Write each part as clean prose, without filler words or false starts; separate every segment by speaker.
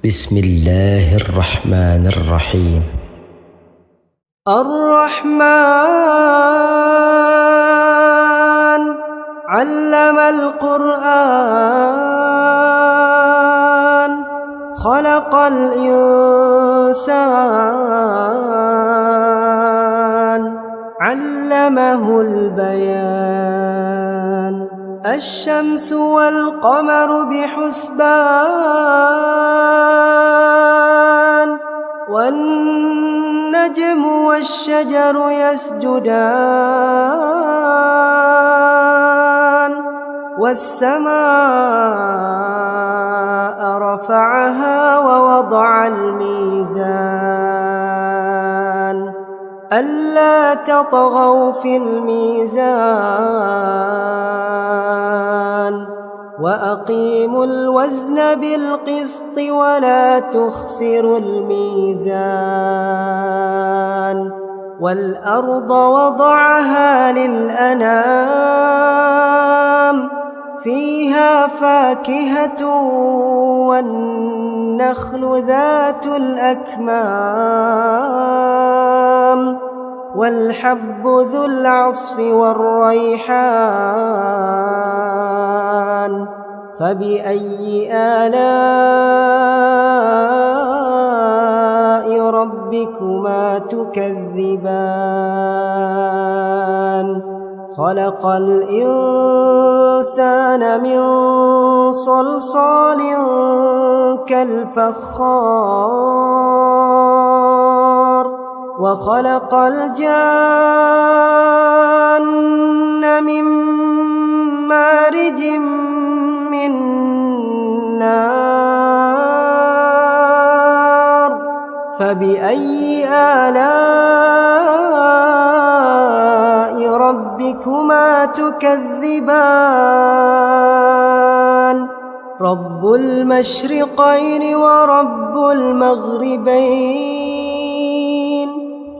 Speaker 1: بسم الله الرحمن الرحيم.
Speaker 2: الرحمن علم القرآن خلق الإنسان علمه البيان الشمس والقمر بحسبان والنجم والشجر يسجدان والسماء رفعها ووضع الميزان ألا تطغوا في الميزان وأقيموا الوزن بالقسط ولا تخسروا الميزان والأرض وضعها للأنام فيها فاكهة والنخل ذات الأكمام والحب ذو العصف والريحان فبأي آلاء ربكما تكذبان خلق الإنسان من صلصال كالفخار وخلق الجان من مارج من نار فبأي آلاء ربكما تكذبان رب المشرقين ورب المغربين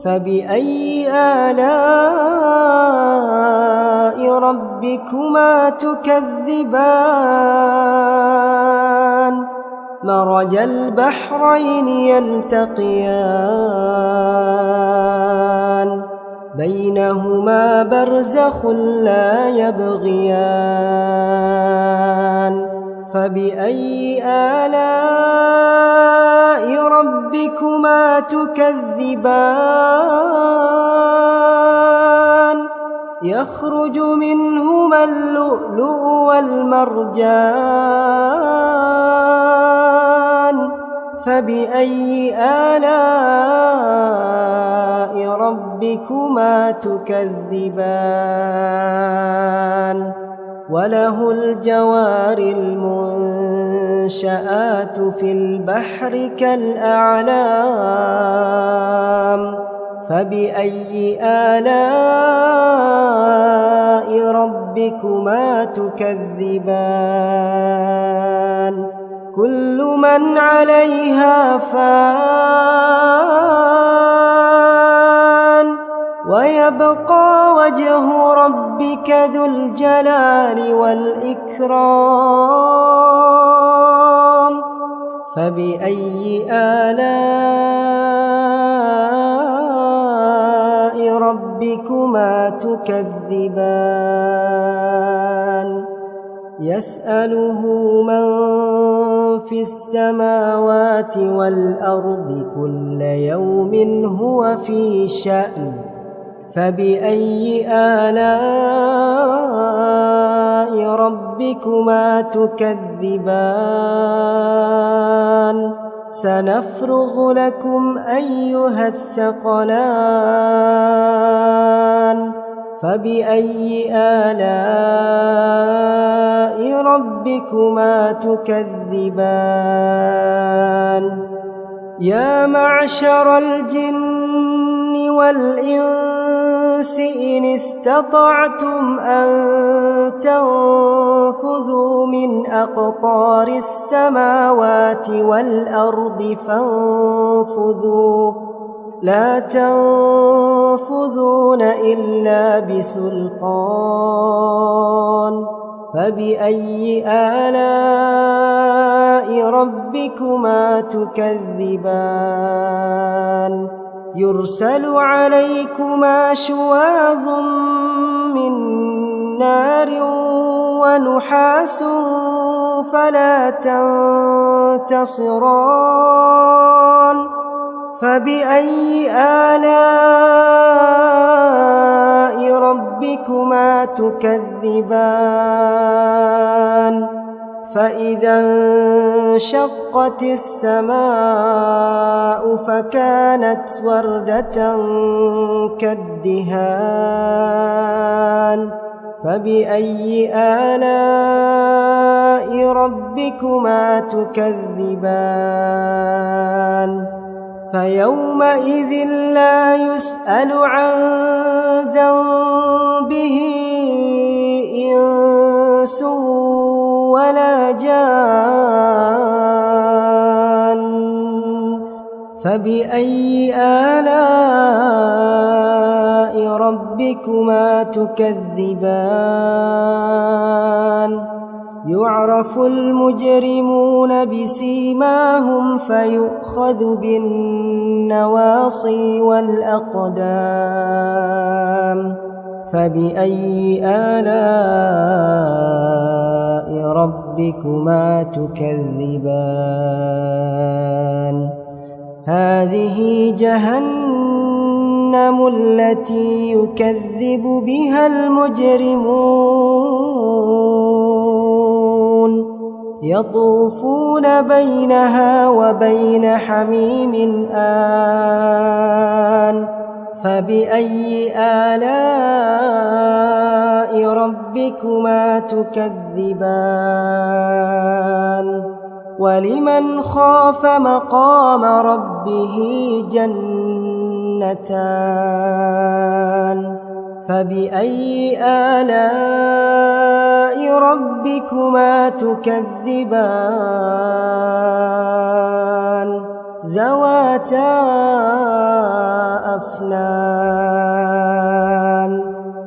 Speaker 2: فبأي آلاء ربكما تكذبان مرج البحرين يلتقيان بينهما برزخ لا يبغيان فبأي آلاء ربكما تكذبان يخرج منهما اللؤلؤ والمرجان فبأي آلاء ربكما تكذبان وله الجوار المنشآت في البحر كالأعلام فبأي آلاء ربكما تكذبان كل من عليها فان ويبقى وجه ربك ذو الجلال والإكرام فبأي آلاء ربكما تكذبان يسأله من في السماوات والأرض كل يوم هو في شأن فبأي آلاء ربكما تكذبان سنفرغ لكم أيها الثقلان فبأي آلاء ربكما تكذبان يا معشر الجن والإنس إن استطعتم أن تنفذوا من أقطار السماوات والأرض فانفذوا لا تنفذون إلا بسلطان فبأي آلاء ربكما تكذبان يرسل عليكما شواظ من نار ونحاس فلا تنتصران فبأي آلاء ربكما تكذبان فإذا انشقت السماء فكانت وردة كالدهان فبأي آلاء ربكما تكذبان فيومئذ لا يسأل عن ذنبه إنس ولا جان فبأي آلاء ربكما تكذبان يعرف المجرمون بسيماهم فيؤخذ بالنواصي والأقدام فبأي آلاء ربكما تكذبان هذه جهنم التي يكذب بها المجرمون يطوفون بينها وبين حميم آن فبأي آلاء ربكما تكذبان ولمن خاف مقام ربه جنتان فبأي آلاء ربكما تكذبان ذواتا أفنان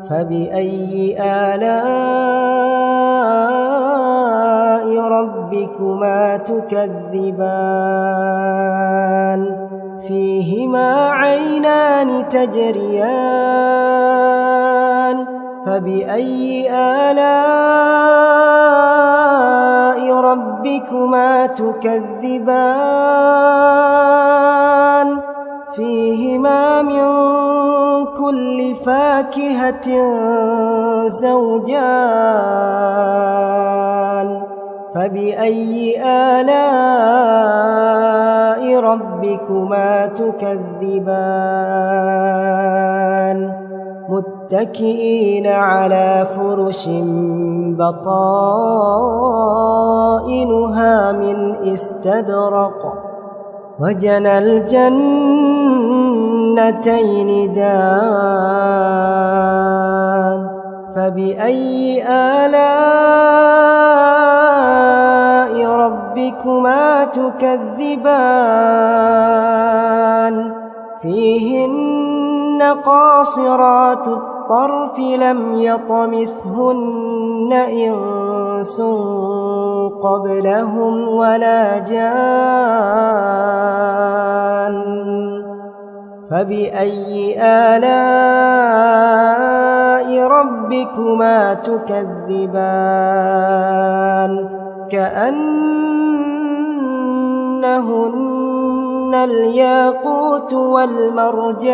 Speaker 2: فبأي آلاء ربكما تكذبان فيهما عينان تجريان فبأي آلاء ربكما تكذبان فيهما من كل فاكهة زوجان فبأي آلاء ربكما تكذبان متكئين على فرش بطائنها من استبرق وجنى الجنتين دان فبأي آلاء ربكما تكذبان فيهن قاصرات الطرف لم يطمثهن إنس قبلهم ولا جان فبأي آلاء ربكما تكذبان كأنهن الياقوت والمرجان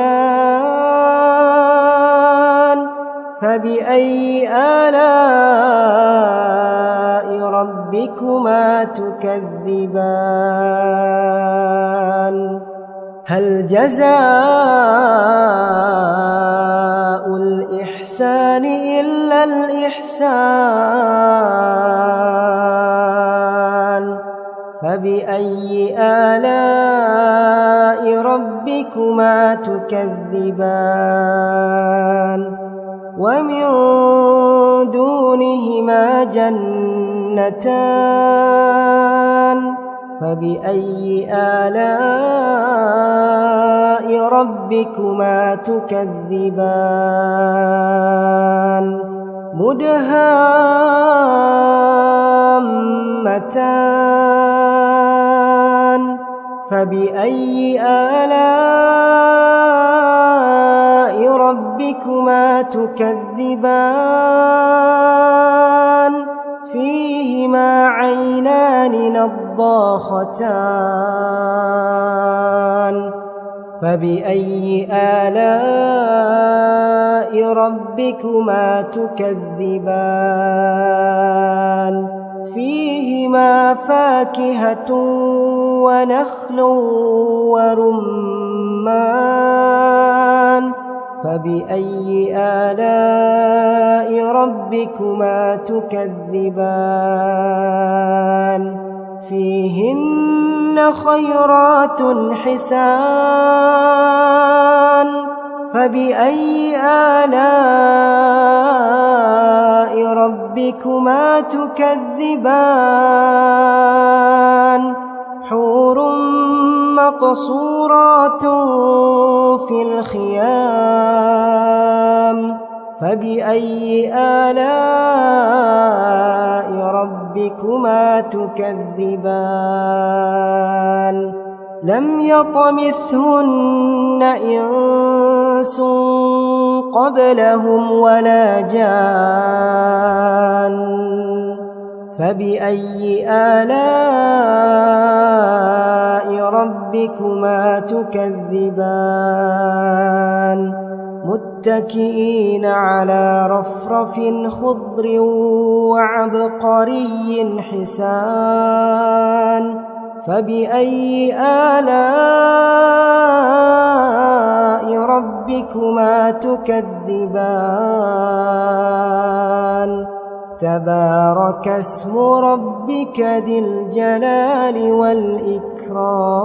Speaker 2: فبأي آلاء ربكما تكذبان هل جزاء الإحسان إلا الإحسان فبأي آلاء ربكما تكذبان ومن دونهما جنتان فبأي آلاء ربكما تكذبان مدهامتان فبأي آلاء ربكما تكذبان فيهما عينان نضاختان فبأي آلاء ربكما تكذبان فيهما فاكهة ونخل ورمان فبأي آلاء ربكما تكذبان فيهن خيرات حسان فبأي آلاء ربكما تكذبان حور مقصورات في الخيام فبأي آلاء ربكما تكذبان لم يطمثهن إنس قبلهم ولا جان فبأي آلاء ربكما تكذبان متكئين على رفرف خضر وعبقري حسان فبأي آلاء ربكما تكذبان تبارك اسم ربك ذي الجلال والإكرام